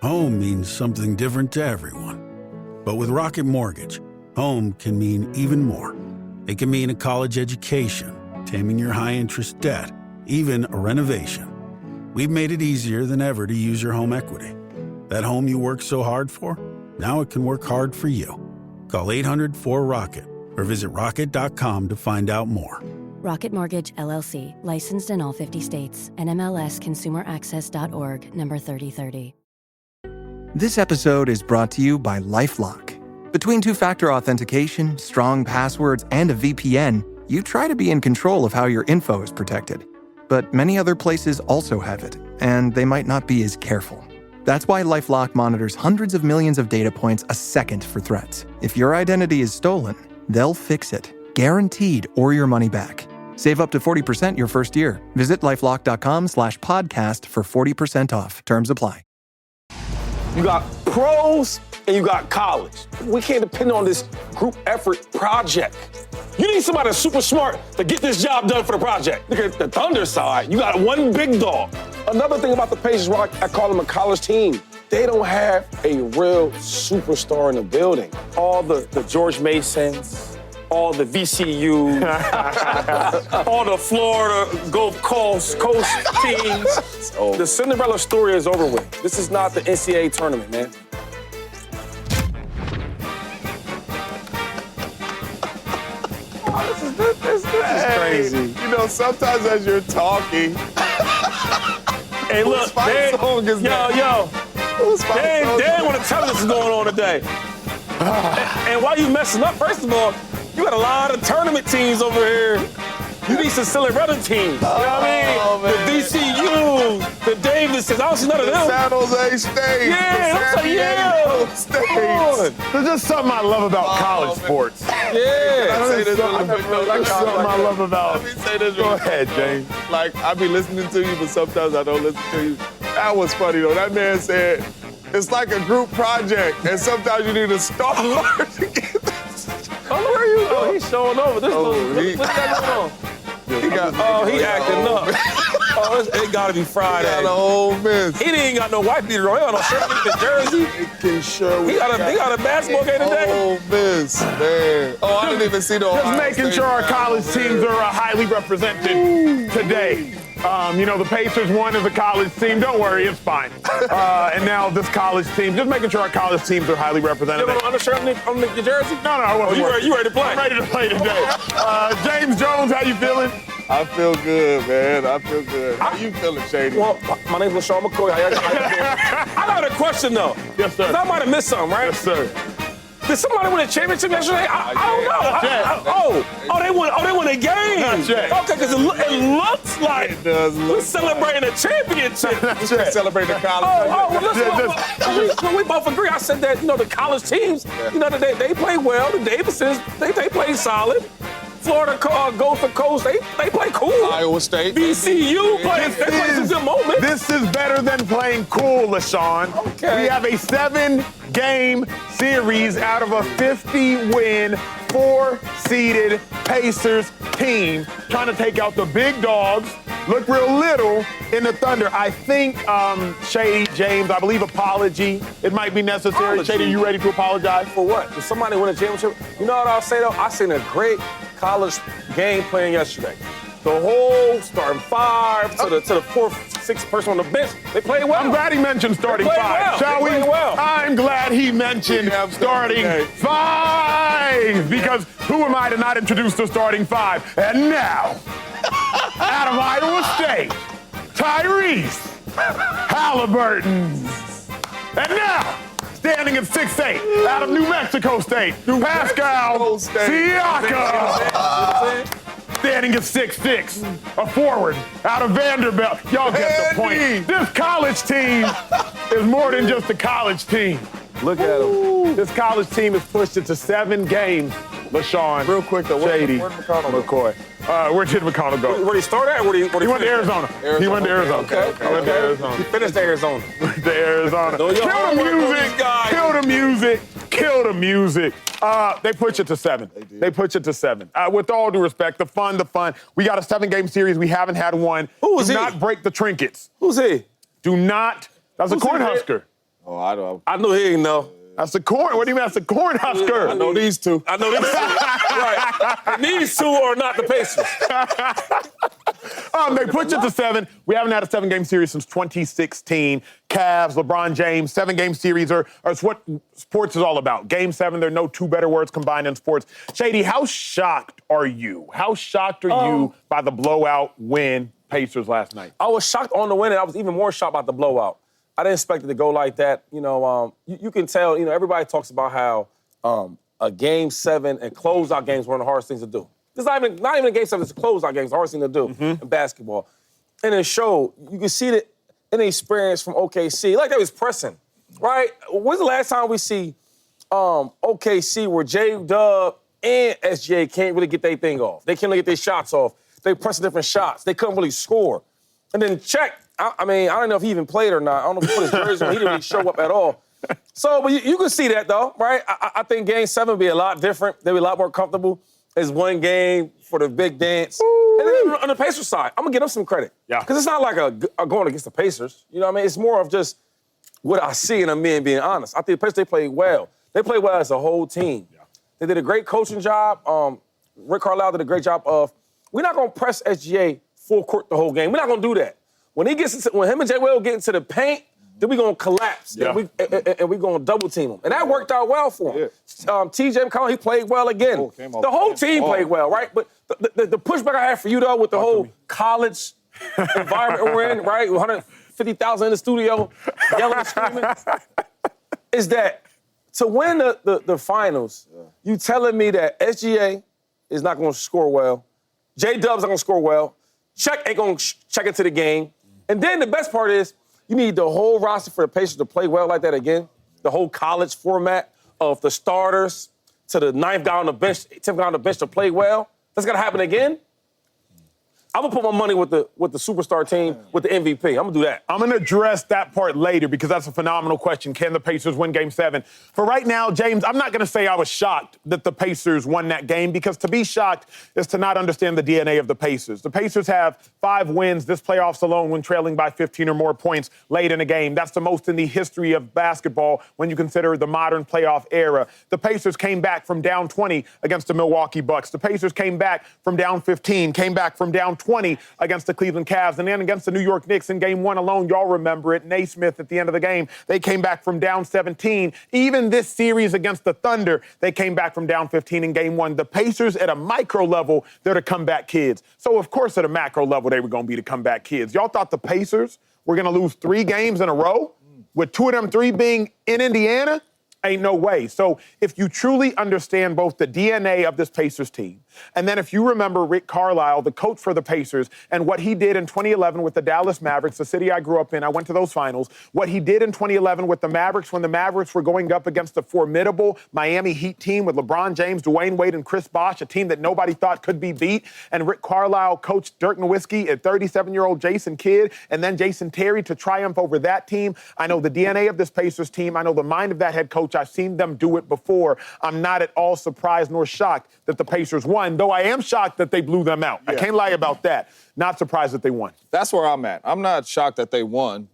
Home means something different to everyone. But with Rocket Mortgage, home can mean even more. It can mean a college education, taming your high-interest debt, even a renovation. We've made it easier than ever to use your home equity. That home you worked so hard for, now it can work hard for you. Call 800-4ROCKET or visit rocket.com to find out more. Rocket Mortgage, LLC, licensed in all 50 states. NMLSConsumerAccess.org, number 3030. This episode is brought to you by LifeLock. Between two-factor authentication, strong passwords, and a VPN, you try to be in control of how your info is protected. But many other places also have it, and they might not be as careful. That's why LifeLock monitors hundreds of millions of data points a second for threats. If your identity is stolen, they'll fix it, guaranteed, or your money back. Save up to 40% your first year. Visit LifeLock.com/podcast for 40% off. Terms apply. You got pros and you got college. We can't depend on this group effort project. You need somebody that's super smart to get this job done for the project. Look at the Thunder side. You got one big dog. Another thing about the Pacers, why I call them a college team, they don't have a real superstar in the building. All the George Masons, all the VCU, all the Florida Gulf Coast teams. The Cinderella story is over with. This is not the NCAA tournament, man. This is crazy. You know, sometimes as you're talking, hey, look, they didn't want to tell us what's going on today. And why you messing up? First of all, you got a lot of tournament teams over here. You need some Cinderella teams. You know what I mean? The VCU, the Davises. I don't see none of them. San Jose State. Yeah, the San Diego State. There's just something I love about college sports. Yeah. There's something I love about. Let me say this. Go ahead, James. Like, I be listening to you, but sometimes I don't listen to you. That was funny, though. That man said, it's like a group project, and sometimes you need a star to get this. Oh, where are you? Oh, he's showing over. This what's that going on? He acting up. It gotta be Friday. He got a whole mess. He ain't got no white beater on. He got no shirt, the jersey. He got a basketball game today. Oh, miss, man. Oh, I didn't even see the Just making sure our college teams are highly represented today. You know, the Pacers won as a college team. Don't worry, it's fine. And now this college team, just making sure our college teams are highly represented. You have an undershirt on the jersey? No, I wasn't. You ready to play? I'm ready to play today. James Jones, how you feeling? I feel good, man. I feel good. How you feeling, Shady? Well, my name's LaShawn McCoy. I got a question, though. Yes, sir. 'Cause I might have missed something, right? Yes, sir. Did somebody win a championship yesterday? I don't know. They won a game. Not yet. Okay, because it looks like It does we're look celebrating a championship. We're celebrating the college. We both agree. I said that, the college teams, they play well. The Davises, they play solid. Florida Gulf Coast, they play cool. Iowa State. VCU plays some good moments. This is better than playing cool, LaShawn. Okay. We have a 7-game series out of a 50-win, 4-seeded Pacers team trying to take out the big dogs. Look real little in the Thunder. I think, Shady, James, I believe apology. It might be necessary. Apology? Shady, you ready to apologize? For what? Did somebody win a championship? You know what I'll say, though? I seen a great college game playing yesterday. The whole starting five to the fourth, sixth person on the bench, they played well. I'm glad he mentioned starting five. Well. Shall we? Well. I'm glad he mentioned starting five, because who am I to not introduce the starting five? And now, out of Iowa State, Tyrese Halliburton. And now, standing at 6'8", out of New Mexico State, Pascal Siakam. Standing at 6'6", a forward out of Vanderbilt. Y'all get the point. This college team is more than just a college team. Look at them. This college team has pushed it to 7 games, LaShawn. Real quick, though. Shady. Where'd McConnell go? McCoy. Where did McConnell go? Where did he start at? He went to Arizona. He went to Arizona. Okay. He went to Arizona. He finished at Arizona. Went to Arizona. No, Kill y'all the work on music. these guys. Kill the music. Kill the music. They push it to 7. They push it to 7. With all due respect, the fun. We got a 7-game series. We haven't had one. Who is Do he? not break the trinkets. Who's he? Do not. That's a Who's he, Cornhusker. Oh, I don't. I know he ain't know. That's the corn. What do you mean that's the Cornhusker? I know these two. I know these two. Right. And these two are not the Pacers. They pushed it to 7. We haven't had a 7-game series since 2016. Cavs, LeBron James, 7-game series are what sports is all about. Game 7, there are no two better words combined in sports. Shady, how shocked are you? How shocked are you by the blowout win Pacers last night? I was shocked on the win, and I was even more shocked about the blowout. I didn't expect it to go like that. You know, you can tell, everybody talks about how a Game 7 and closeout games were one of the hardest things to do. It's not even a Game 7, it's a closeout game. It's the hardest thing to do in basketball. And it showed, you can see that in the experience from OKC, like they was pressing, right? When's the last time we see OKC where J-Dub and SGA can't really get their thing off? They can't really get their shots off. They pressing different shots. They couldn't really score. And then Check, I don't know if he even played or not. I don't know if he put his jersey on. He didn't really show up at all. So, but you can see that, though, right? I think Game 7 would be a lot different. They'd be a lot more comfortable. It's one game for the big dance. Ooh. And then on the Pacers side, I'm going to give them some credit. Yeah. Because it's not like a going against the Pacers. You know what I mean? It's more of just what I see in them men being honest. I think the Pacers, they played well. They played well as a whole team. Yeah. They did a great coaching job. Rick Carlisle did a great job of, we're not going to press SGA full court the whole game. We're not going to do that. When him and J. Will get into the paint, then we're going to collapse. Yeah. And we're going to double team him. And that worked out well for him. Yeah. T.J. McConnell, he played well again. The whole team played well, right? But the pushback I have for you, though, with the whole college environment we're in, right? 150,000 in the studio, yelling and screaming, is that to win the finals, you telling me that SGA is not going to score well, J-Dub's not going to score well, Check ain't going to check into the game, and then the best part is, you need the whole roster for the Pacers to play well like that again. The whole college format of the starters to the 9th guy on the bench, 10th guy on the bench to play well. That's got to happen again. I'm going to put my money with the superstar team, with the MVP. I'm going to do that. I'm going to address that part later because that's a phenomenal question. Can the Pacers win Game 7? For right now, James, I'm not going to say I was shocked that the Pacers won that game because to be shocked is to not understand the DNA of the Pacers. The Pacers have 5 wins this playoffs alone when trailing by 15 or more points late in a game. That's the most in the history of basketball when you consider the modern playoff era. The Pacers came back from down 20 against the Milwaukee Bucks. The Pacers came back from down 15, came back from down 20 against the Cleveland Cavs, and then against the New York Knicks in Game 1 alone, y'all remember it, Naismith at the end of the game, they came back from down 17. Even this series against the Thunder, they came back from down 15 in Game 1. The Pacers at a micro level, they're the comeback kids. So, of course, at a macro level, they were going to be the comeback kids. Y'all thought the Pacers were going to lose 3 games in a row, with 2 of them 3 being in Indiana? Ain't no way. So if you truly understand both the DNA of this Pacers team, and then if you remember Rick Carlisle, the coach for the Pacers, and what he did in 2011 with the Dallas Mavericks, the city I grew up in, I went to those finals, what he did in 2011 with the Mavericks when the Mavericks were going up against the formidable Miami Heat team with LeBron James, Dwayne Wade, and Chris Bosh, a team that nobody thought could be beat, and Rick Carlisle coached Dirk Nowitzki at 37-year-old Jason Kidd, and then Jason Terry to triumph over that team. I know the DNA of this Pacers team. I know the mind of that head coach. I've seen them do it before. I'm not at all surprised nor shocked that the Pacers won, though I am shocked that they blew them out. Yeah. I can't lie about that. Not surprised that they won. That's where I'm at. I'm not shocked that they won,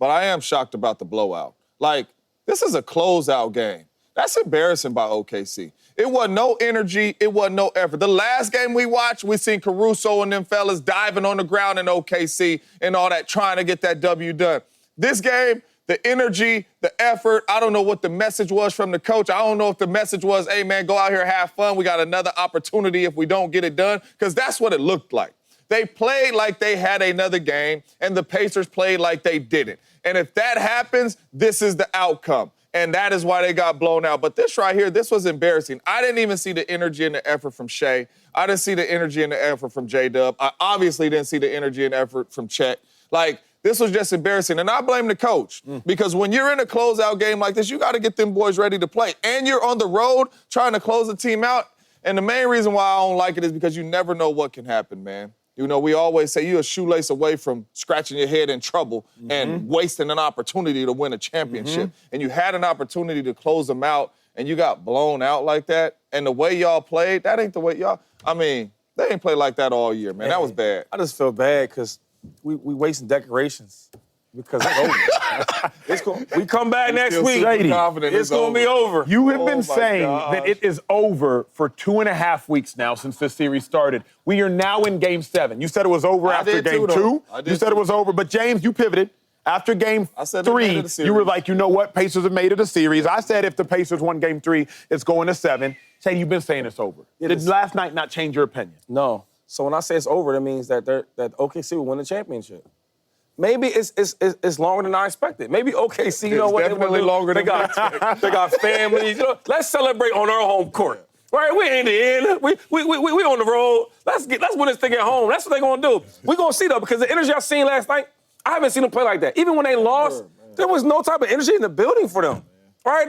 but I am shocked about the blowout. Like, this is a closeout game. That's embarrassing by OKC. It wasn't no energy. It wasn't no effort. The last game we watched, we seen Caruso and them fellas diving on the ground in OKC and all that, trying to get that W done. This game, the energy, the effort, I don't know what the message was from the coach. I don't know if the message was, hey, man, go out here, have fun. We got another opportunity if we don't get it done, because that's what it looked like. They played like they had another game, and the Pacers played like they didn't. And if that happens, this is the outcome. And that is why they got blown out. But this right here, this was embarrassing. I didn't even see the energy and the effort from Shea. I didn't see the energy and the effort from J-Dub. I obviously didn't see the energy and effort from Chet. Like, this was just embarrassing. And I blame the coach because when you're in a closeout game like this, you got to get them boys ready to play. And you're on the road trying to close the team out. And the main reason why I don't like it is because you never know what can happen, man. You know, we always say you're a shoelace away from scratching your head in trouble and wasting an opportunity to win a championship. And you had an opportunity to close them out, and you got blown out like that. And the way y'all played, that ain't the way y'all... I mean, they ain't played like that all year, man. That was bad. I just feel bad because we wasting decorations. Because it's over. We come back next week. It's going to be over. You have been saying that it is over for 2.5 weeks now since this series started. We are now in Game 7. You said it was over after Game 2. You said it was over. But, James, you pivoted. After Game 3, you were like, you know what? Pacers have made it a series. I said if the Pacers won Game 3, it's going to 7. Shane, you've been saying it's over. Did last night not change your opinion? No. So when I say it's over, that means that OKC will win the championship. Maybe it's longer than I expected. Maybe OKC, you know what? Definitely longer than they got families. You know, let's celebrate on our home court. Right? We ain't in. We on the road. Let's win this thing at home. That's what they're gonna do. We're gonna see though, because the energy I seen last night, I haven't seen them play like that. Even when they lost, there was no type of energy in the building for them. Right?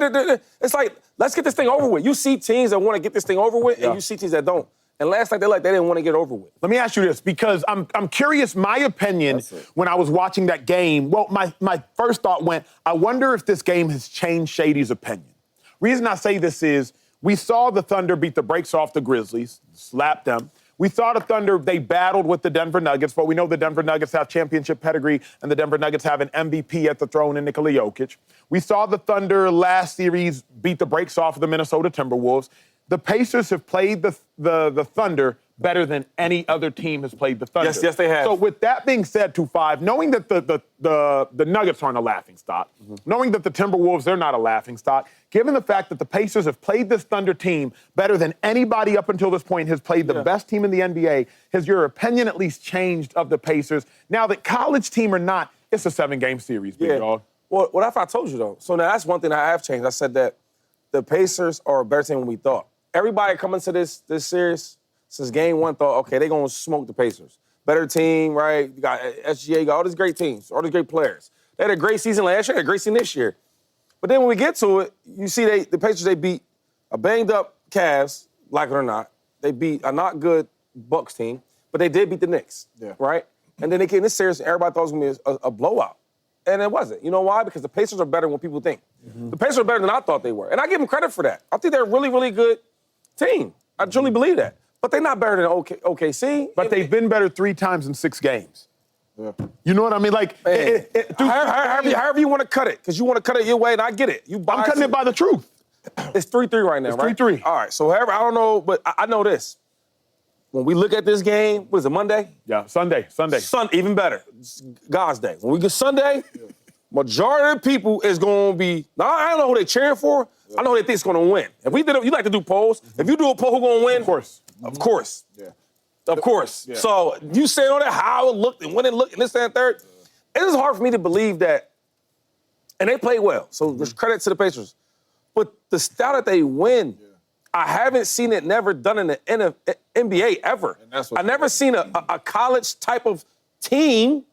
It's like, let's get this thing over with. You see teams that want to get this thing over with, and you see teams that don't. And last night, they didn't want to get over with. Let me ask you this, because I'm curious, my opinion, when I was watching that game, well, my first thought went, I wonder if this game has changed Shady's opinion. Reason I say this is, we saw the Thunder beat the brakes off the Grizzlies, slapped them. We saw the Thunder, they battled with the Denver Nuggets, but we know the Denver Nuggets have championship pedigree, and the Denver Nuggets have an MVP at the throne in Nikola Jokic. We saw the Thunder last series beat the brakes off of the Minnesota Timberwolves. The Pacers have played the Thunder better than any other team has played the Thunder. Yes, they have. So with that being said, 2-5, knowing that the Nuggets aren't a laughing stock, knowing that the Timberwolves, they're not a laughing stock, given the fact that the Pacers have played this Thunder team better than anybody up until this point has played the best team in the NBA, has your opinion at least changed of the Pacers? Now that college team or not, it's a 7-game series, big dog. Well, what if I told you, though? So now that's one thing I have changed. I said that the Pacers are a better team than we thought. Everybody coming to this series since Game 1 thought, okay, they're going to smoke the Pacers. Better team, right? You got SGA, you got all these great teams, all these great players. They had a great season last year, they had a great season this year. But then when we get to it, you see the Pacers, they beat a banged-up Cavs, like it or not. They beat a not good Bucks team, but they did beat the Knicks, right? And then they came in this series, and everybody thought it was going to be a blowout. And it wasn't. You know why? Because the Pacers are better than what people think. The Pacers are better than I thought they were. And I give them credit for that. I think they're a really, really good team. I truly believe that. But they're not better than OKC. But they've been better 3 times in 6 games. Yeah. You know what I mean? Like, however you want to cut it, because you want to cut it your way, and I get it. I'm cutting it by the truth. It's 3-3 right now, it's right? It's 3-3. All right, so however, I don't know, but I know this. When we look at this game, what is it, Monday? Yeah, Sunday. Even better. It's God's day. When we get Sunday, majority of the people is going to be, now I don't know who they're cheering for. I know who they think is going to win. If we did, you like to do polls. If you do a poll, who's going to win? Of course. Of course. Yeah. Of course. Yeah. So you say on that how it looked and when it looked and this, that, and third. It is hard for me to believe that, and they played well, so there's credit to the Pacers. But the style that they win, I haven't seen it never done in the NBA ever. I've never seen a college type of team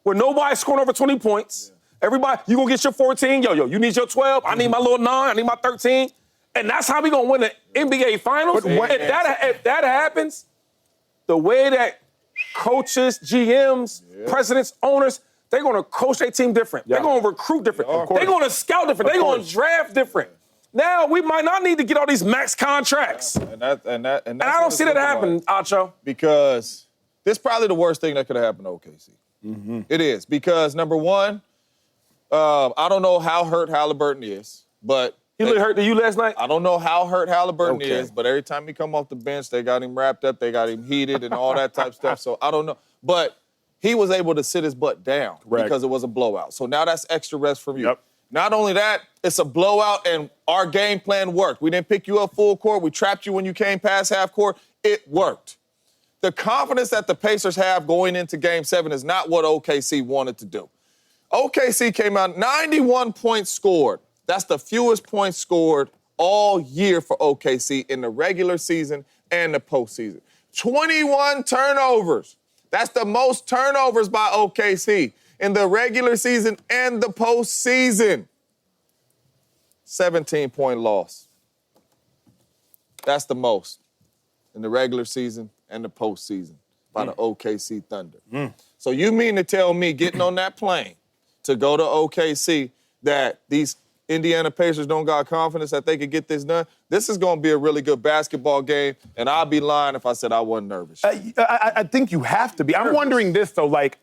where nobody's scoring over 20 points. Everybody, you gonna get your 14, you need your 12, I need my little 9, I need my 13. And that's how we gonna win the NBA Finals. If that happens, the way that coaches, GMs, presidents, owners, they're gonna coach their team different. They're gonna recruit different. They're gonna scout different. They're gonna draft different. Now we might not need to get all these max contracts. And I don't see that happen, Acho. Because this is probably the worst thing that could have happened to OKC. It is. Because number one, I don't know how hurt Halliburton is, but he looked hurt to you last night? I don't know how hurt Halliburton is, but every time he come off the bench, they got him wrapped up, they got him heated and all that type of stuff. So I don't know. But he was able to sit his butt down because it was a blowout. So now that's extra rest from you. Yep. Not only that, it's a blowout and our game plan worked. We didn't pick you up full court. We trapped you when you came past half court. It worked. The confidence that the Pacers have going into Game 7 is not what OKC wanted to do. OKC came out 91 points scored. That's the fewest points scored all year for OKC in the regular season and the postseason. 21 turnovers. That's the most turnovers by OKC in the regular season and the postseason. 17-point loss. That's the most in the regular season and the postseason by the OKC Thunder. So you mean to tell me getting on that plane to go to OKC that these Indiana Pacers don't got confidence that they could get this done? This is going to be a really good basketball game, and I'd be lying if I said I wasn't nervous. I think you have to be. I'm wondering this, though, like,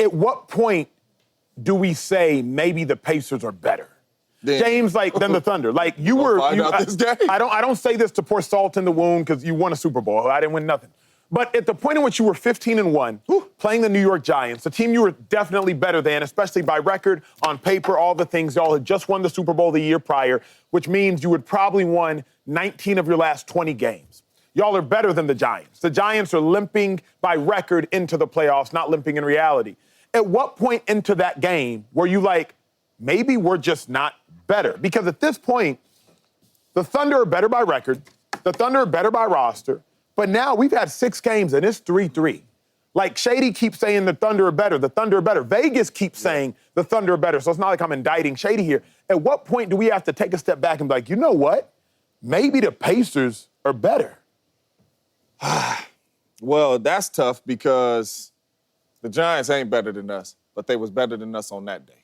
at what point do we say maybe the Pacers are better? Then. James, than the Thunder. You We'll were. find out this game. I don't say this to pour salt in the wound because you won a Super Bowl. I didn't win nothing. But at the point in which you were 15-1, playing the New York Giants, a team you were definitely better than, especially by record, on paper, all the things. Y'all had just won the Super Bowl the year prior, which means you would probably won 19 of your last 20 games. Y'all are better than the Giants. The Giants are limping by record into the playoffs, not limping in reality. At what point into that game were you like, maybe we're just not better? Because at this point, the Thunder are better by record. The Thunder are better by roster. But now we've had 6 games, and it's 3-3. Shady keeps saying the Thunder are better. The Thunder are better. Vegas keeps saying the Thunder are better. So it's not like I'm indicting Shady here. At what point do we have to take a step back and be like, you know what? Maybe the Pacers are better. Well, that's tough because the Giants ain't better than us, but they was better than us on that day.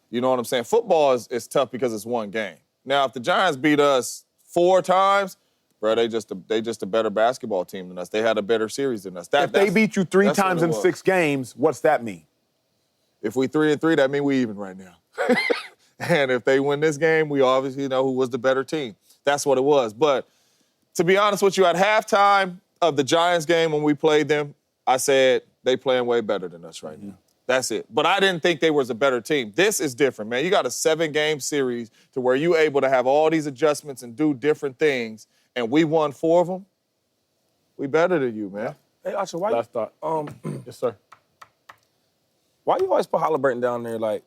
You know what I'm saying? Football is tough because it's one game. Now, if the Giants beat us 4 times, bro, they just a better basketball team than us. They had a better series than us. If they beat you 3 times in 6 games, what's that mean? If we 3-3, that means we even right now. And if they win this game, we obviously know who was the better team. That's what it was. But to be honest with you, at halftime of the Giants game when we played them, I said they playing way better than us right now. That's it. But I didn't think they was a better team. This is different, man. You got a 7-game series to where you able to have all these adjustments and do different things, and we won 4 of them. We better than you, man. Hey, Asha, why Last thought. Yes, sir. Why you always put Halliburton down there when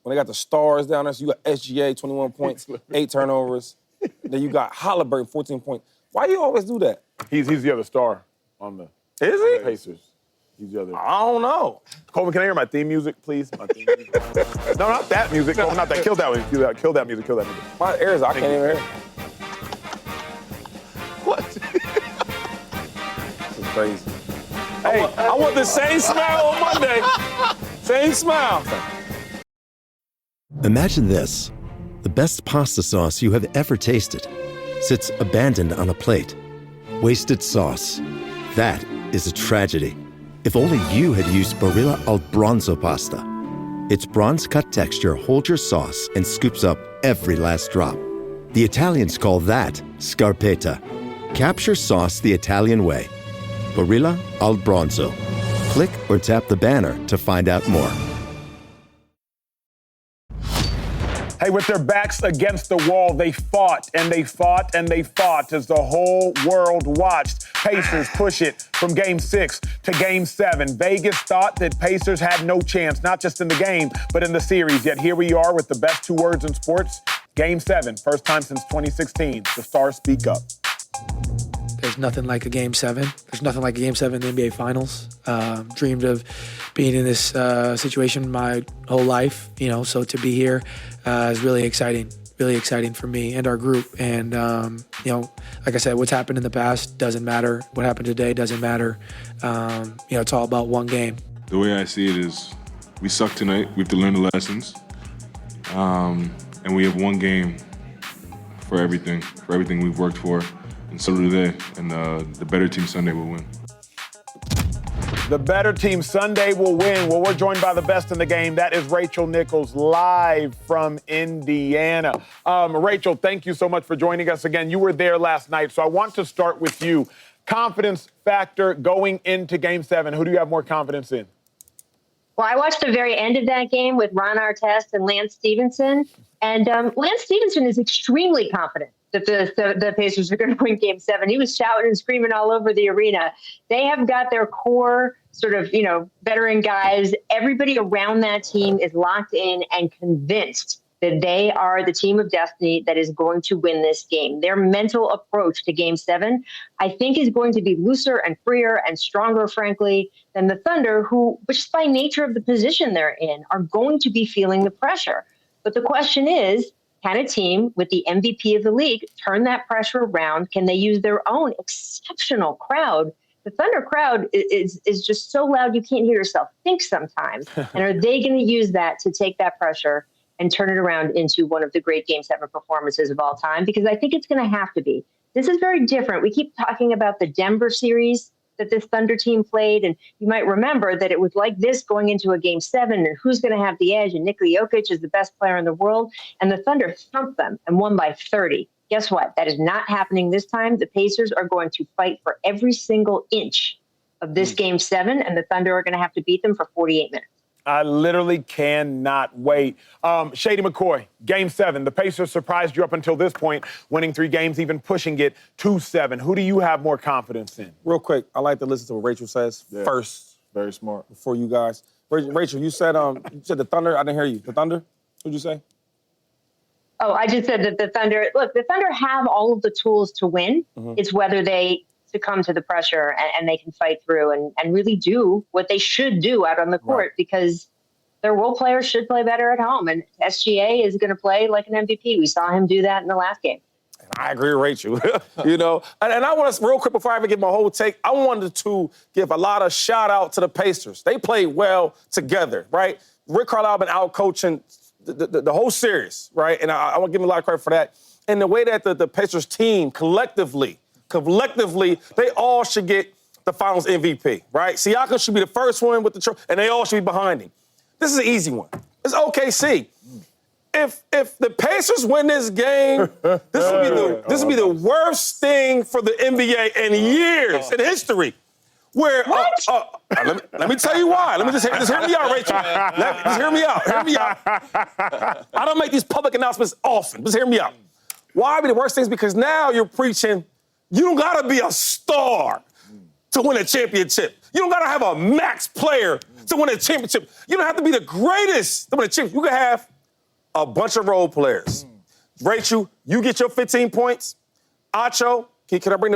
they got the stars down there? So you got SGA, 21 points, 8 turnovers. Then you got Halliburton, 14 points. Why you always do that? He's the other star on the Pacers. He's the other. I don't know. Coleman, can I hear my theme music, please? My theme music. No, not that music. Coleman, not that. Kill that one. Kill that music. My ears, I can't even hear it. What? This is crazy. Hey, I want the same smile on Monday. Same smile. Imagine this. The best pasta sauce you have ever tasted sits abandoned on a plate. Wasted sauce. That is a tragedy. If only you had used Barilla al Bronzo pasta. Its bronze-cut texture holds your sauce and scoops up every last drop. The Italians call that scarpetta. Capture sauce the Italian way. Barilla al Bronzo. Click or tap the banner to find out more. Hey, with their backs against the wall, they fought and they fought and they fought as the whole world watched Pacers push it from Game 6 to Game 7. Vegas thought that Pacers had no chance, not just in the game, but in the series. Yet here we are with the best 2 words in sports. Game 7, first time since 2016. The Stars speak up. There's nothing like a Game 7. There's nothing like a Game 7 in the NBA Finals. Dreamed of being in this situation my whole life, so to be here is really exciting for me and our group. And, like I said, what's happened in the past doesn't matter. What happened today doesn't matter. It's all about one game. The way I see it is we suck tonight. We have to learn the lessons. And we have one game for everything we've worked for. And so do they. And the better team Sunday will win. The better team Sunday will win. Well, we're joined by the best in the game. That is Rachel Nichols, live from Indiana. Rachel, thank you so much for joining us again. You were there last night, so I want to start with you. Confidence factor going into Game 7. Who do you have more confidence in? Well, I watched the very end of that game with Ron Artest and Lance Stevenson. And Lance Stevenson is extremely confident that the Pacers are going to win Game 7. He was shouting and screaming all over the arena. They have got their core sort of, veteran guys. Everybody around that team is locked in and convinced that they are the team of destiny that is going to win this game. Their mental approach to Game 7, I think, is going to be looser and freer and stronger, frankly, than the Thunder, who, just by nature of the position they're in, are going to be feeling the pressure. But the question is, can a team with the MVP of the league turn that pressure around? Can they use their own exceptional crowd? The Thunder crowd is just so loud you can't hear yourself think sometimes. And are they going to use that to take that pressure and turn it around into one of the great Game 7 performances of all time? Because I think it's going to have to be. This is very different. We keep talking about the Denver series. that this Thunder team played. And you might remember that it was like this going into a Game 7, and who's going to have the edge? And Nikola Jokic is the best player in the world. And the Thunder thumped them and won by 30. Guess what? That is not happening this time. The Pacers are going to fight for every single inch of this Game 7, and the Thunder are going to have to beat them for 48 minutes. I literally cannot wait. Shady McCoy, Game 7. The Pacers surprised you up until this point, winning 3 games, even pushing it to 7. Who do you have more confidence in? Real quick, I like to listen to what Rachel says first. Very smart. Before you guys. Rachel, you said the Thunder. I didn't hear you. The Thunder? What'd you say? Oh, I just said that the Thunder have all of the tools to win. It's whether they succumb to the pressure and they can fight through and really do what they should do out on the court, because their role players should play better at home. And SGA is going to play like an MVP. We saw him do that in the last game. I agree with Rachel. And I want to, real quick, before I even get my whole take, I wanted to give a lot of shout out to the Pacers. They played well together, right? Rick Carlisle been out coaching the whole series, right? And I want to give him a lot of credit for that. And the way that the Pacers team collectively, they all should get the Finals MVP, right? Siakam should be the first one with the trophy, and they all should be behind him. This is an easy one. It's OKC. If the Pacers win this game, this will be the worst thing for the NBA in years in history. Where let me tell you why. Let me just hear me out, Rachel. Just hear me out. Hear me out. I don't make these public announcements often. Just hear me out. Why be the worst things? Because now you're preaching you don't gotta be a star to win a championship. You don't gotta have a max player to win a championship. You don't have to be the greatest to win a championship. You can have a bunch of role players. Rachel, you get your 15 points. Acho, can I bring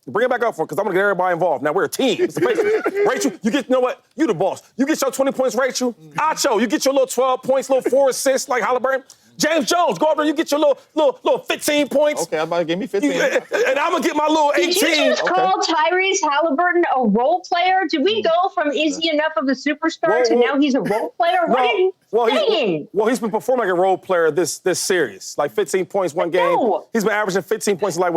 bring it back up for, because I'm gonna get everybody involved. Now we're a team. It's the Pacers. Rachel, you get, you know what? You the boss. You get your 20 points, Rachel. Acho, you get your little 12 points, little 4 assists like Halliburton. James Jones, go over there, you get your little 15 points. Okay, I'm about to give me 15. And I'm gonna get my little 18. Did you just call Tyrese Halliburton a role player? Did we go from is he enough of a superstar to now he's a role player? What are you saying? He's been performing like a role player this series. Like 15 points one game. No. He's been averaging 15 points like,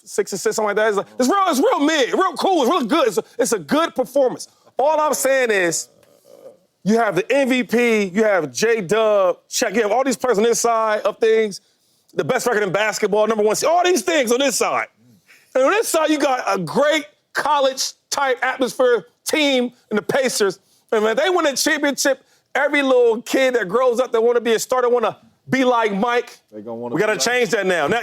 6 assists, something like that. It's real mid, real cool, it's real good. It's a good performance. All I'm saying is, you have the MVP, you have J-Dub, Shaq, you have all these players on this side of things, the best record in basketball, number 1 seed, all these things on this side. And on this side, you got a great college-type atmosphere team in the Pacers. And when they win a championship, every little kid that grows up that want to be a starter, want to be like Mike, we got to change that now. Now,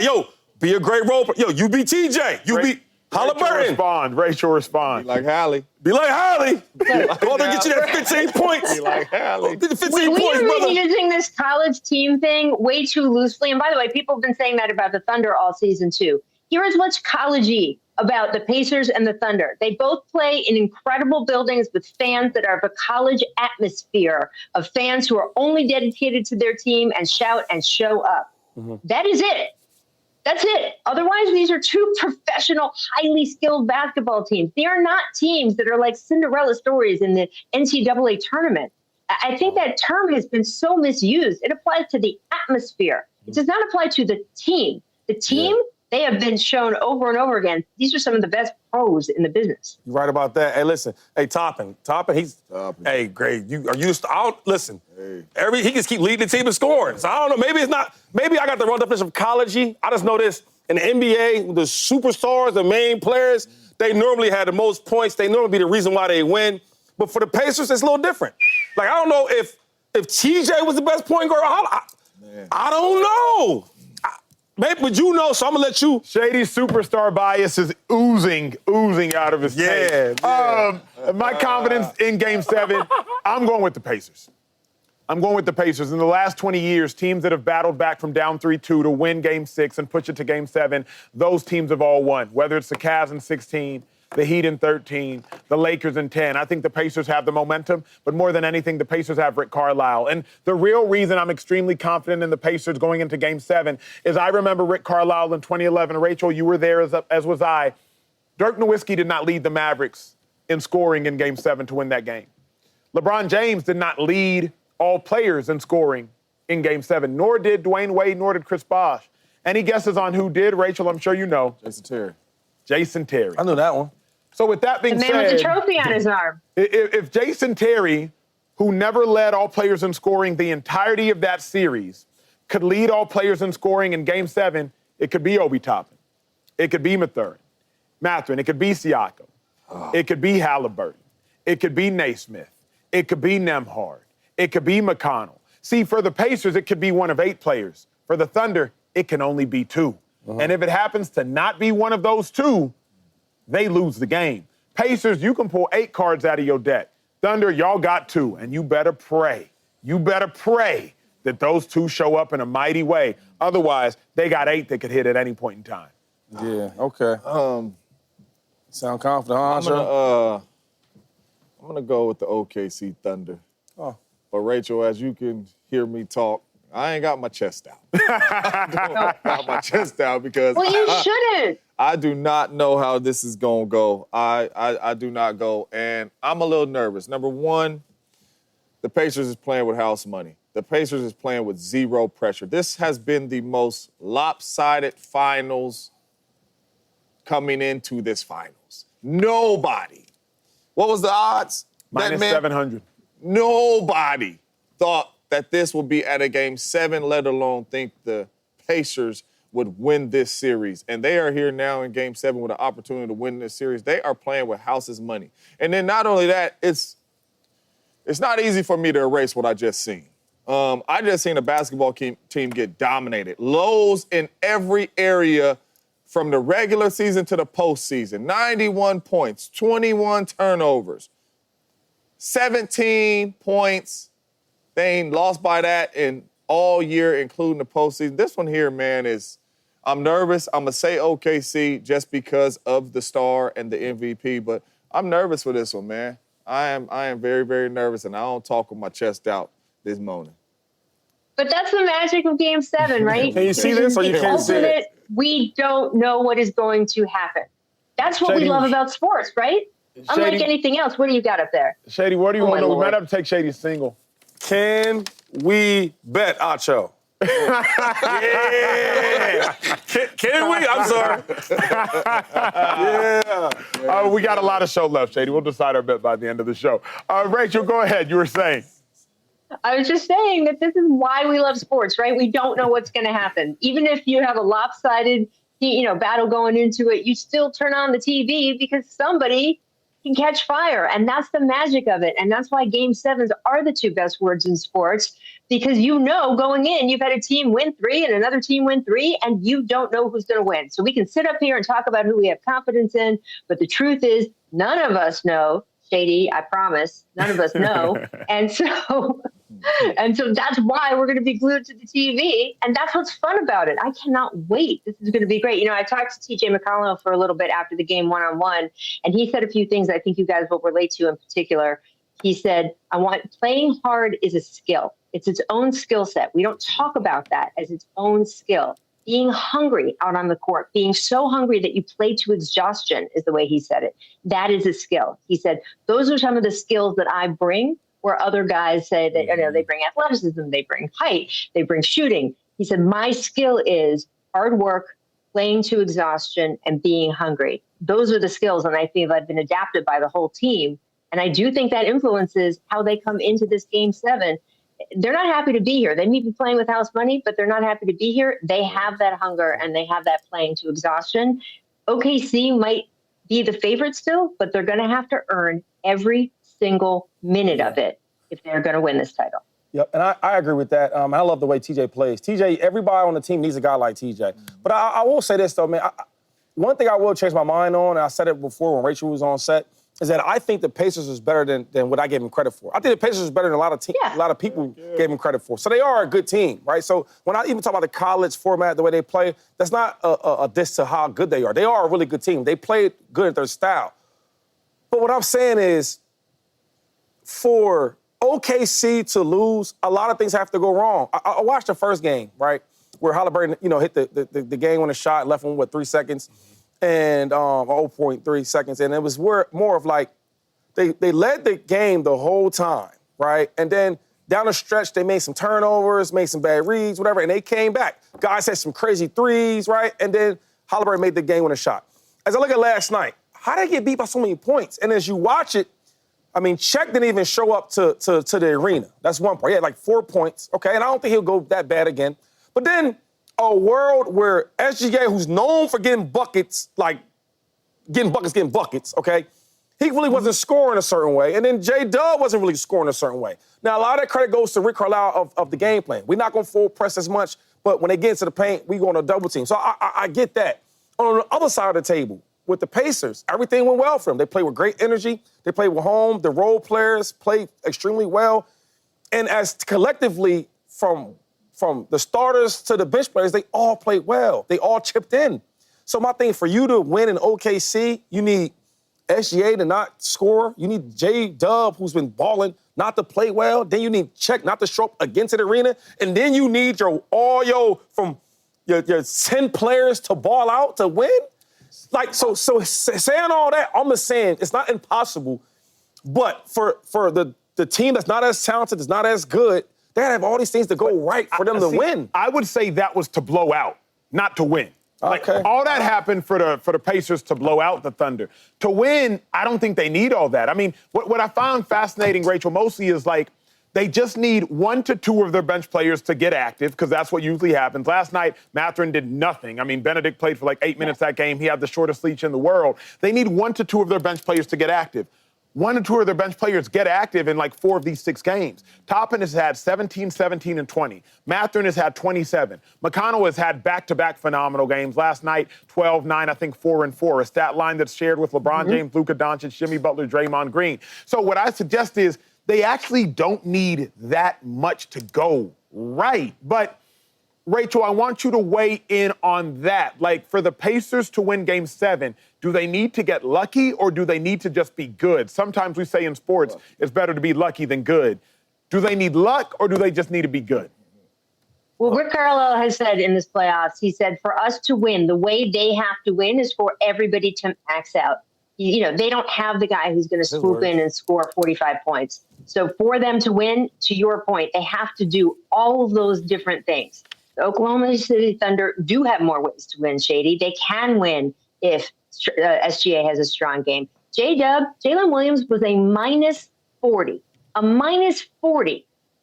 be a great role player. You be TJ, you be Halliburton. Rachel respond. Be like Hallie. Be like Hallie. Go there, get you that 15 points. Be like Hallie. 15 We points, are brother. using this college team thing way too loosely. And by the way, people have been saying that about the Thunder all season too. Here is what's college-y about the Pacers and the Thunder. They both play in incredible buildings with fans that are of a college atmosphere, of fans who are only dedicated to their team and shout and show up. That is it. That's it. Otherwise, these are two professional, highly skilled basketball teams. They are not teams that are like Cinderella stories in the NCAA tournament. I think that term has been so misused. It applies to the atmosphere. It does not apply to the team. The team, they have been shown over and over again. These are some of the best pros in the business. You're right about that. Hey, listen. Hey, Toppin, hey, great. Listen. Hey. He can keep leading the team in scoring. So I don't know. Maybe I got the wrong definition of college-y. I just know this. In the NBA, the superstars, the main players, they normally have the most points. They normally be the reason why they win. But for the Pacers, it's a little different. Like, I don't know if TJ was the best point guard. I don't know. Maybe, but you know, so I'm gonna let you. Shady's superstar bias is oozing out of his face. My confidence in Game 7, I'm going with the Pacers. In the last 20 years, teams that have battled back from down 3-2 to win Game 6 and push it to Game 7, those teams have all won. Whether it's the Cavs in 16, the Heat in 13, the Lakers in 10. I think the Pacers have the momentum, but more than anything, the Pacers have Rick Carlisle. And the real reason I'm extremely confident in the Pacers going into Game 7 is I remember Rick Carlisle in 2011. Rachel, you were there as was I. Dirk Nowitzki did not lead the Mavericks in scoring in Game 7 to win that game. LeBron James did not lead all players in scoring in Game 7, nor did Dwayne Wade, nor did Chris Bosh. Any guesses on who did, Rachel? I'm sure you know. Jason Terry. Jason Terry. I knew that one. So with that being the said, man with the trophy on his arm. If Jason Terry, who never led all players in scoring the entirety of that series, could lead all players in scoring in Game 7, it could be Obi Toppin. It could be Mathurin. It could be Siakam. It could be Halliburton. It could be Naismith. It could be Nembhard. It could be McConnell. See, for the Pacers, it could be one of 8 players. For the Thunder, it can only be 2. And if it happens to not be one of those 2, they lose the game. Pacers, you can pull 8 cards out of your deck. Thunder, y'all got 2, and you better pray. You better pray that those 2 show up in a mighty way. Otherwise, they got 8 that could hit at any point in time. Yeah, okay. Sound confident, huh? I'm gonna go with the OKC Thunder. Oh. But Rachel, as you can hear me talk, I ain't got my chest out. I got my chest out because Well, you shouldn't. I do not know how this is gonna go. I do not go, and I'm a little nervous. Number one, the Pacers is playing with house money. The Pacers is playing with 0 pressure. This has been the most lopsided finals coming into this finals. Nobody. What was the odds? Minus 700. Nobody thought that this would be at a Game 7, let alone think the Pacers would win this series. And they are here now in Game 7 with an opportunity to win this series. They are playing with house's money. And then not only that, it's not easy for me to erase what I just seen. I just seen a basketball team get dominated. Lows in every area from the regular season to the postseason. 91 points, 21 turnovers, 17 points. They ain't lost by that in all year, including the postseason. This one here, man, I'm nervous. I'm going to say OKC just because of the star and the MVP, but I'm nervous for this one, man. I am very, very nervous, and I don't talk with my chest out this morning. But that's the magic of Game 7, right? Can you see this or you can't see it? We don't know what is going to happen. That's what we love about sports, right? Unlike anything else. What do you got up there? Shady, what do you want to know? We might have to take Shady single. Can we bet, Acho? Yeah. Can we? I'm sorry. Yeah. We got a lot of show left, Shady. We'll decide our bet by the end of the show. Rachel, go ahead. You were saying. I was just saying that this is why we love sports, right? We don't know what's going to happen. Even if you have a lopsided, battle going into it, you still turn on the TV because somebody can catch fire. And that's the magic of it. And that's why Game 7s are the 2 best words in sports, because going in, you've had a team win 3 and another team win 3, and you don't know who's going to win. So we can sit up here and talk about who we have confidence in, but the truth is none of us know. Shady, I promise, none of us know. And so that's why we're going to be glued to the TV. And that's what's fun about it. I cannot wait. This is going to be great. I talked to TJ McConnell for a little bit after the game one-on-one, and he said a few things I think you guys will relate to in particular. He said, playing hard is a skill. It's its own skill set. We don't talk about that as its own skill. Being hungry out on the court, being so hungry that you play to exhaustion is the way he said it. That is a skill. He said, those are some of the skills that I bring, where other guys say that they bring athleticism, they bring height, they bring shooting. He said, my skill is hard work, playing to exhaustion, and being hungry. Those are the skills, and I feel I've been adapted by the whole team. And I do think that influences how they come into this Game 7. They're not happy to be here. They may be playing with house money, but they're not happy to be here. They have that hunger and they have that playing to exhaustion. OKC might be the favorite still, but they're going to have to earn every single minute of it if they're going to win this title. Yep, and I agree with that. I love the way TJ plays. TJ, everybody on the team needs a guy like TJ. But I will say this, though, man. One thing I will change my mind on, and I said it before when Rachel was on set, is that I think the Pacers is better than what I gave them credit for. I think the Pacers is better than a lot of people gave them credit for. So they are a good team, right? So when I even talk about the college format, the way they play, that's not a diss to how good they are. They are a really good team. They play good at their style. But what I'm saying is, for OKC to lose, a lot of things have to go wrong. I watched the first game, right, where Halliburton, hit the game on a shot, left him, 3 seconds? And 0.3 seconds. And it was more of like they led the game the whole time, right? And then down the stretch, they made some turnovers, made some bad reads, whatever, and they came back. Guys had some crazy threes, right? And then Halliburton made the game with a shot. As I look at last night, how did they get beat by so many points? And as you watch it, I mean, Czech didn't even show up to the arena. That's one part. He had like 4 points, okay? And I don't think he'll go that bad again. But then a world where SGA, who's known for getting buckets, getting buckets, okay? He really wasn't scoring a certain way. And then J-Dub wasn't really scoring a certain way. Now, a lot of that credit goes to Rick Carlisle of the game plan. We're not going to full press as much, but when they get into the paint, we go on a double team. So I get that. On the other side of the table, with the Pacers, everything went well for them. They played with great energy. They played with home. The role players played extremely well. And as collectively, from the starters to the bench players, they all played well. They all chipped in. So my thing, for you to win in OKC, you need SGA to not score. You need J-Dub, who's been balling, not to play well. Then you need Czech not to show up against the arena. And then you need all your 10 players to ball out to win. Like, so saying all that, I'm just saying it's not impossible. But for the team that's not as talented, that's not as good, they have all these things to go right for them to win. I would say that was to blow out, not to win. Like, okay. all that happened for the Pacers to blow out the Thunder. To win, I don't think they need all that. I mean, what I found fascinating, Rachel, mostly is like they just need 1 to 2 of their bench players to get active, because that's what usually happens. Last night, Mathurin did nothing. I mean, Benedict played for like 8 minutes that game. He had the shortest leash in the world. They need 1 to 2 of their bench players to get active. 1 or 2 of their bench players get active in like 4 of these 6 games. Toppin has had 17, 17, and 20. Mathurin has had 27. McConnell has had back-to-back phenomenal games. Last night, 12, 9, I think 4 and 4. A stat line that's shared with LeBron James, Luka Doncic, Jimmy Butler, Draymond Green. So what I suggest is they actually don't need that much to go right. But Rachel, I want you to weigh in on that. Like, for the Pacers to win Game 7, do they need to get lucky or do they need to just be good? Sometimes we say in sports, it's better to be lucky than good. Do they need luck or do they just need to be good? Well, Rick Carlisle has said in this playoffs, he said, for us to win, the way they have to win is for everybody to max out. You know, they don't have the guy who's going to swoop in and score 45 points. So for them to win, to your point, they have to do all of those different things. The Oklahoma City Thunder do have more ways to win, Shady. They can win if SGA has a strong game. Jalen Williams was a minus 40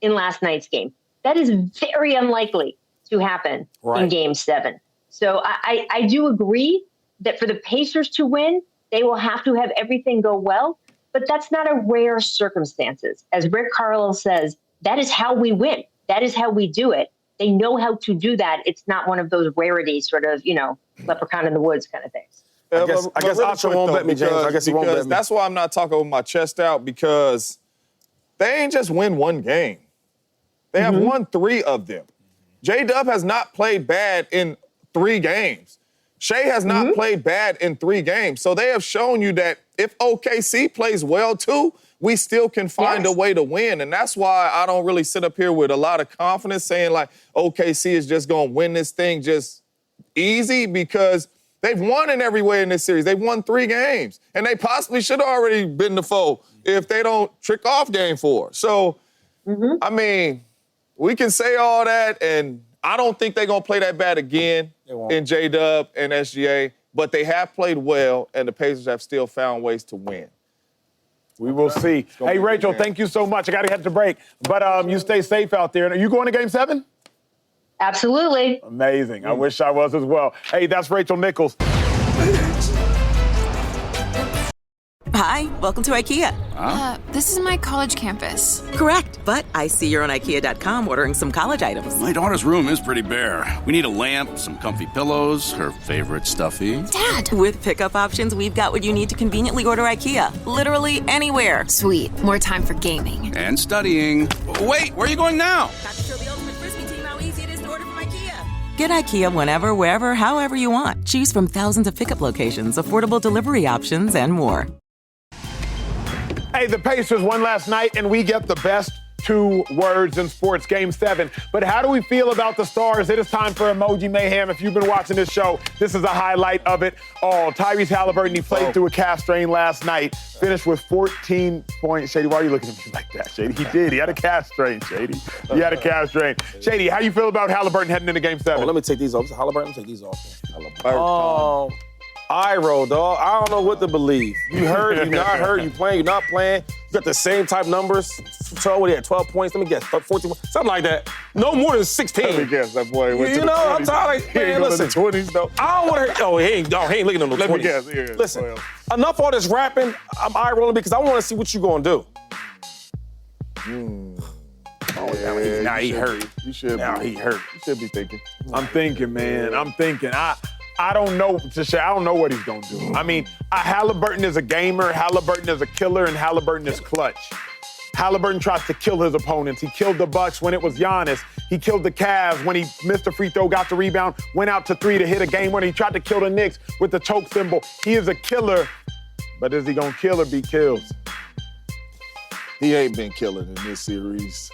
in last night's game. That is very unlikely to happen in Game 7. So I do agree that for the Pacers to win, they will have to have everything go well, but that's not a rare circumstances. As Rick Carlisle says, that is how we win. That is how we do it. They know how to do that. It's not one of those rarities, sort of, leprechaun in the woods kind of things. I guess Acho won't bet me, James. I guess he won't bet me. That's why I'm not talking with my chest out, because they ain't just win 1 game. They have won 3 of them. J-Dub has not played bad in 3 games. Shea has not played bad in 3 games. So they have shown you that if OKC plays well too, we still can find a way to win. And that's why I don't really sit up here with a lot of confidence saying like OKC is just going to win this thing just easy, because they've won in every way in this series. They've won 3 games. And they possibly should have already been the foe if they don't trick off Game 4. So, I mean, we can say all that, and I don't think they're going to play that bad again in J-Dub and SGA, but they have played well, and the Pacers have still found ways to win. We will see. Hey, Rachel, thank you so much. I got to head to break, but you stay safe out there. Are you going to Game 7? Absolutely. Amazing. I wish I was as well. Hey, that's Rachel Nichols. Hi, welcome to IKEA. This is my college campus. Correct, but I see you're on IKEA.com ordering some college items. My daughter's room is pretty bare. We need a lamp, some comfy pillows, her favorite stuffy. Dad! With pickup options, we've got what you need to conveniently order IKEA. Literally anywhere. Sweet. More time for gaming. And studying. Wait, where are you going now? Got to show the ultimate Frisbee team how easy it is to order from IKEA. Get IKEA whenever, wherever, however you want. Choose from thousands of pickup locations, affordable delivery options, and more. Hey, the Pacers won last night, and we get the best 2 words in sports, Game 7. But how do we feel about the Stars? It is time for Emoji Mayhem. If you've been watching this show, this is a highlight of it all. Tyrese Halliburton, he played through a calf strain last night, finished with 14 points. Shady, why are you looking at me like that, Shady? He did. He had a calf strain, Shady. He had a calf strain. Shady, how you feel about Halliburton heading into Game 7? Let me take these off. Halliburton, take these off. Eye roll, dog. I don't know what to believe. You hurt, you not hurt, you playing, you not playing. You got the same type numbers. 12, what he had, 12 points. Let me guess, 14, something like that. No more than 16. Let me guess, that boy went to the 20s. I'm tired of, man, listen. To the 20s, though. I don't want to, he ain't looking at no 20s. Let me guess, here. Listen, enough all this rapping. I'm eye rolling because I want to see what you going to do. Now he hurt. You should now he hurt. You should be thinking. I'm thinking, man. I'm thinking. I don't know, Tashay. I don't know what he's going to do. I mean, Halliburton is a gamer, Halliburton is a killer, and Halliburton is clutch. Halliburton tries to kill his opponents. He killed the Bucks when it was Giannis. He killed the Cavs when he missed a free throw, got the rebound, went out to 3 to hit a game winner. He tried to kill the Knicks with the choke symbol. He is a killer, but is he going to kill or be killed? He ain't been killing in this series.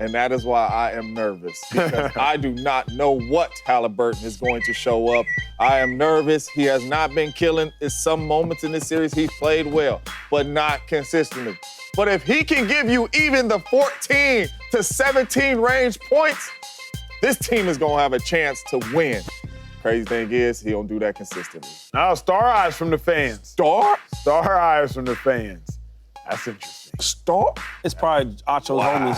And that is why I am nervous, because I do not know what Halliburton is going to show up. I am nervous. He has not been killing. In some moments in this series, he played well, but not consistently. But if he can give you even the 14 to 17 range points, this team is going to have a chance to win. Crazy thing is, he don't do that consistently. Now, star eyes from the fans. Star? Star eyes from the fans. That's interesting. Star? It's probably Acho's homies.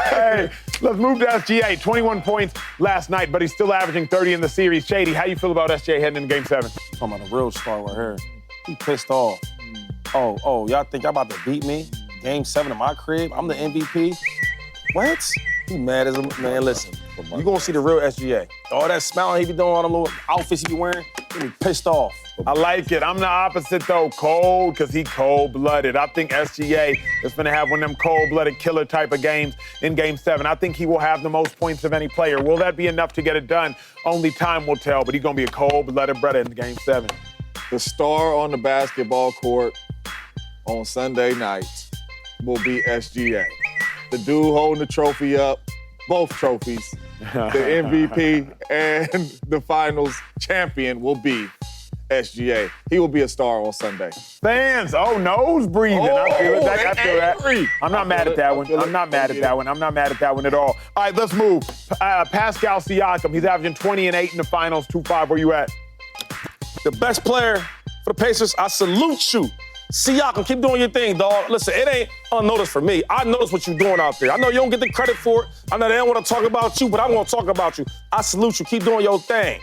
Hey, let's move to SGA. 21 points last night, but he's still averaging 30 in the series. Shady, how you feel about SGA heading into Game 7? Talking about a real star right here. He pissed off. Oh, y'all think y'all about to beat me? Game 7 in my crib? I'm the MVP? What? He mad as a man. Listen, you gonna see the real SGA. All that smiling he be doing, all them little outfits he be wearing, he be pissed off. I like it. I'm the opposite, though. Cold, because he cold-blooded. I think SGA is going to have one of them cold-blooded killer type of games in Game 7. I think he will have the most points of any player. Will that be enough to get it done? Only time will tell, but he's going to be a cold-blooded brother in Game 7. The star on the basketball court on Sunday night will be SGA. The dude holding the trophy up, both trophies, the MVP and the finals champion will be SGA. He will be a star on Sunday. Fans, nose breathing. I feel it. I feel that. I'm not mad at that one. I'm not mad at that one. I'm not mad at that one at all. All right, let's move. Pascal Siakam, he's averaging 20 and 8 in the finals, 2-5. Where you at? The best player for the Pacers, I salute you. Siakam, keep doing your thing, dog. Listen, it ain't unnoticed for me. I notice what you're doing out there. I know you don't get the credit for it. I know they don't want to talk about you, but I'm going to talk about you. I salute you. Keep doing your thing.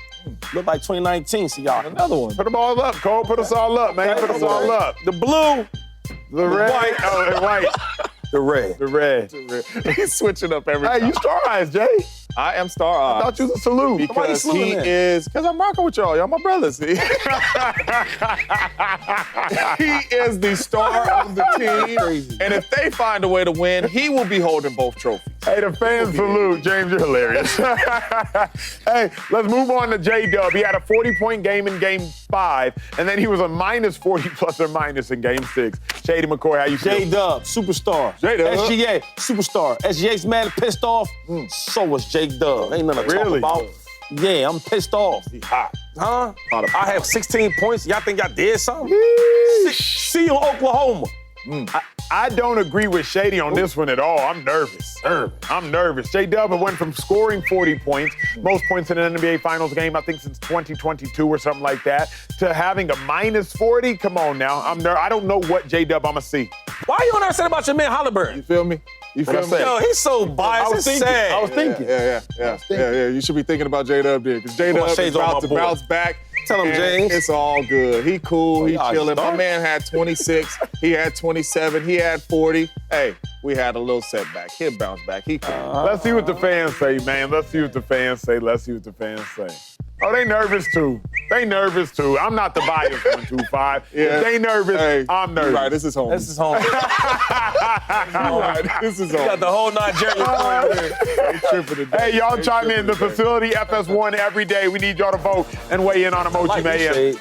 Look like 2019, Siakam. Another one. Put them all up, Cole. Put us all up, man. Put us all up. The blue. The red. White. The white. The red. The red. He's switching up every time. Hey, you star eyes, Jay. I am star eyes. I thought you was a salute. Because because I'm rocking with y'all. Y'all my brothers. He is the star of the team. And if they find a way to win, he will be holding both trophies. Hey, the fans salute. James, you're hilarious. Hey, let's move on to J-Dub. He had a 40-point game in Game 5, and then he was a minus 40 plus or minus in Game 6. Shady McCoy, how you feel? J-Dub, superstar. J-Dub. SGA, superstar. SGA's mad and pissed off. So was J-Dub. Ain't nothing to talk about. Yeah, I'm pissed off. He hot. Huh? I have 16 points. Y'all think y'all did something? See you in Oklahoma. I don't agree with Shady on this one at all. I'm nervous. I'm nervous. J-Dub went from scoring 40 points, most points in an NBA Finals game, I think since 2022 or something like that, to having a minus 40. Come on now. I don't know what J-Dub I'm going to see. Why you on there saying about your man Halliburton? You feel me? You feel me? Yo, he's so biased. It's sad. I was thinking. Yeah. You should be thinking about J-Dub there, because J-Dub is about to bounce back. Tell him, James. It's all good. He cool. He chilling. My man had 26. He had 27. He had 40. Hey, we had a little setback. He'll bounce back. He cool. Let's see what the fans say, man. Let's see what the fans say. Oh, they nervous too. I'm not the biased one, 2-5. Yeah. If they nervous, hey, I'm nervous. Right, this is home. This is home. Right, this is home. You got the whole Nigeria over there. Hey, y'all chime in. The facility FS1 every day. We need y'all to vote and weigh in on Emoji Mayhem.